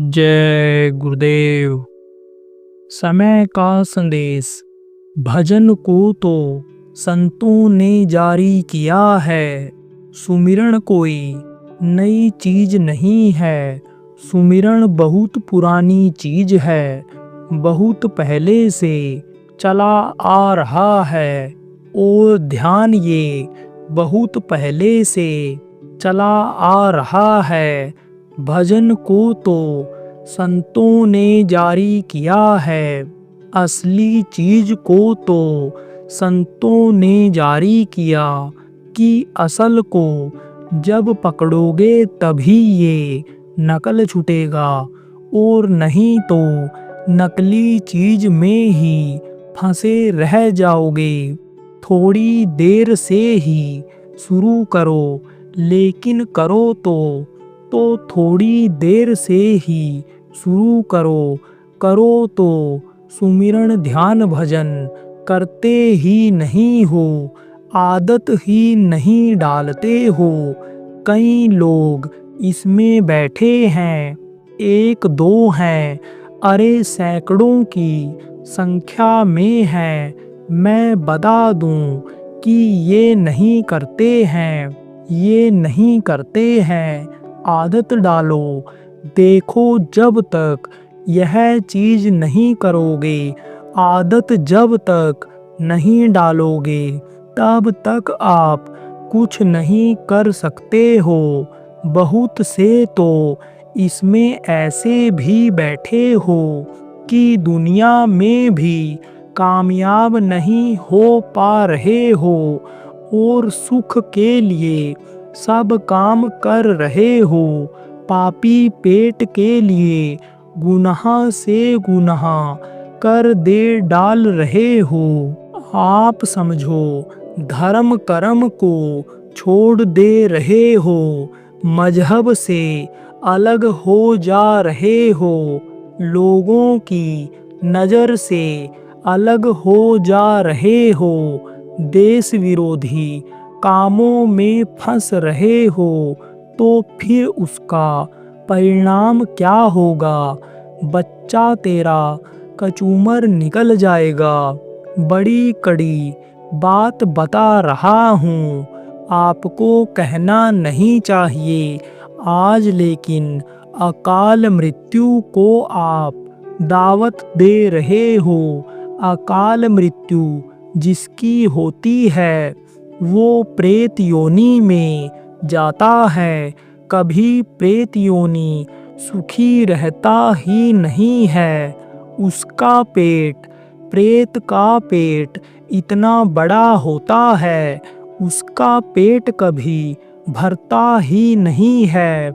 जय गुरुदेव। समय का संदेश। भजन को तो संतों ने जारी किया है, सुमिरन कोई नई चीज नहीं है। सुमिरन बहुत पुरानी चीज है, बहुत पहले से चला आ रहा है। और ध्यान ये बहुत पहले से चला आ रहा है। भजन को तो संतों ने जारी किया है, असली चीज को तो संतों ने जारी किया। कि असल को जब पकड़ोगे तभी ये नकल छूटेगा, और नहीं तो नकली चीज में ही फंसे रह जाओगे। थोड़ी देर से ही शुरू करो, लेकिन करो तो थोड़ी देर से ही शुरू करो तो सुमिरन ध्यान भजन करते ही नहीं हो, आदत ही नहीं डालते हो। कई लोग इसमें बैठे हैं, एक दो हैं, अरे सैकड़ों की संख्या में हैं। मैं बता दूं कि ये नहीं करते हैं। आदत डालो, देखो जब तक यह चीज नहीं करोगे, आदत जब तक नहीं डालोगे, तब तक आप कुछ नहीं कर सकते हो। बहुत से तो इसमें ऐसे भी बैठे हो कि दुनिया में भी कामयाब नहीं हो पा रहे हो, और सुख के लिए सब काम कर रहे हो। पापी पेट के लिए गुनाह से गुनाह कर दे डाल रहे हो। आप समझो धर्म कर्म को छोड़ दे रहे हो, मजहब से अलग हो जा रहे हो, लोगों की नजर से अलग हो जा रहे हो, देश विरोधी कामों में फंस रहे हो। तो फिर उसका परिणाम क्या होगा? बच्चा तेरा कचूमर निकल जाएगा। बड़ी कड़ी बात बता रहा हूँ, आपको कहना नहीं चाहिए आज, लेकिन अकाल मृत्यु को आप दावत दे रहे हो। अकाल मृत्यु जिसकी होती है वो प्रेत योनि में जाता है। कभी प्रेत योनि सुखी रहता ही नहीं है। उसका पेट, प्रेत का पेट इतना बड़ा होता है, उसका पेट कभी भरता ही नहीं है,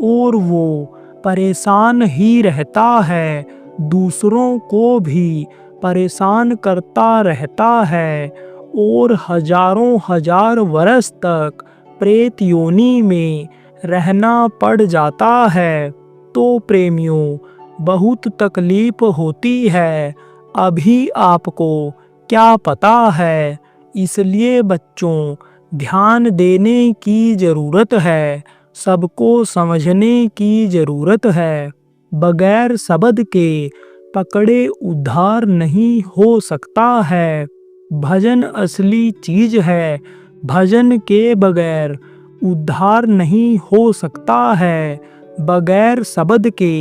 और वो परेशान ही रहता है, दूसरों को भी परेशान करता रहता है, और हजारों हजार वर्ष तक प्रेत योनि में रहना पड़ जाता है। तो प्रेमियों, बहुत तकलीफ होती है, अभी आपको क्या पता है। इसलिए बच्चों, ध्यान देने की जरूरत है, सबको समझने की जरूरत है। बगैर शब्द के पकड़े उद्धार नहीं हो सकता है। भजन असली चीज है, भजन के बगैर उद्धार नहीं हो सकता है। बगैर शब्द के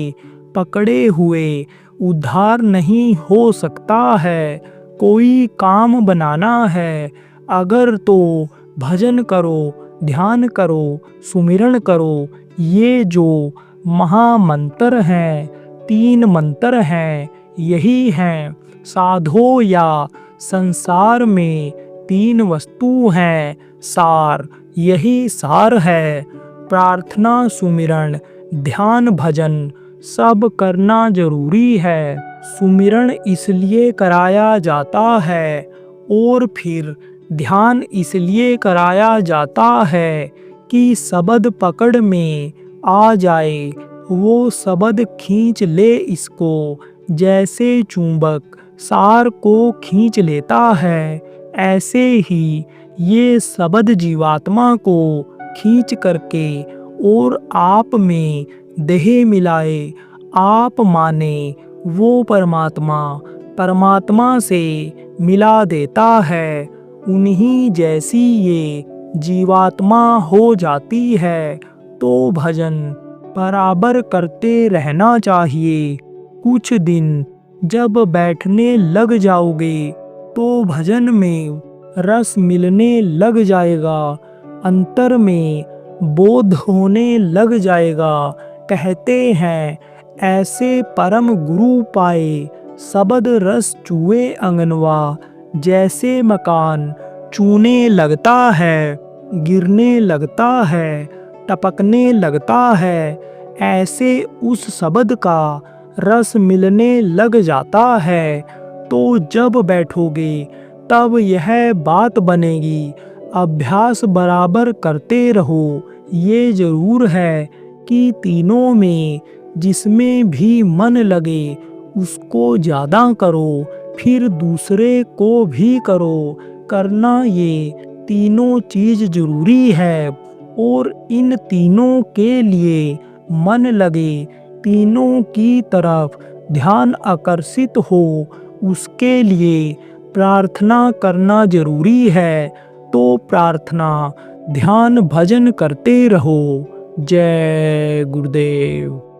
पकड़े हुए उद्धार नहीं हो सकता है। कोई काम बनाना है अगर तो भजन करो, ध्यान करो, सुमिरन करो। ये जो महामंत्र हैं, 3 मंत्र हैं, यही हैं। साधो या संसार में 3 वस्तु हैं, सार यही सार है। प्रार्थना, सुमिरन, ध्यान, भजन सब करना जरूरी है। सुमिरन इसलिए कराया जाता है, और फिर ध्यान इसलिए कराया जाता है कि शब्द पकड़ में आ जाए। वो शब्द खींच ले इसको, जैसे चुंबक सार को खींच लेता है, ऐसे ही ये शब्द जीवात्मा को खींच करके और आप में देह मिलाए, आप माने वो परमात्मा परमात्मा से मिला देता है, उन्हीं जैसी ये जीवात्मा हो जाती है। तो भजन बराबर करते रहना चाहिए। कुछ दिन जब बैठने लग जाओगे तो भजन में रस मिलने लग जाएगा, अंतर में बोध होने लग जाएगा। कहते हैं ऐसे परम गुरु पाए, शब्द रस चूए अंगनवा। जैसे मकान चूने लगता है, गिरने लगता है, टपकने लगता है, ऐसे उस शब्द का रस मिलने लग जाता है। तो जब बैठोगे तब यह बात बनेगी। अभ्यास बराबर करते रहो। ये जरूर है कि तीनों में जिसमें भी मन लगे उसको ज़्यादा करो, फिर दूसरे को भी करो। करना ये तीनों चीज़ जरूरी है, और इन तीनों के लिए मन लगे, तीनों की तरफ ध्यान आकर्षित हो, उसके लिए प्रार्थना करना जरूरी है। तो प्रार्थना, ध्यान, भजन करते रहो। जय गुरुदेव।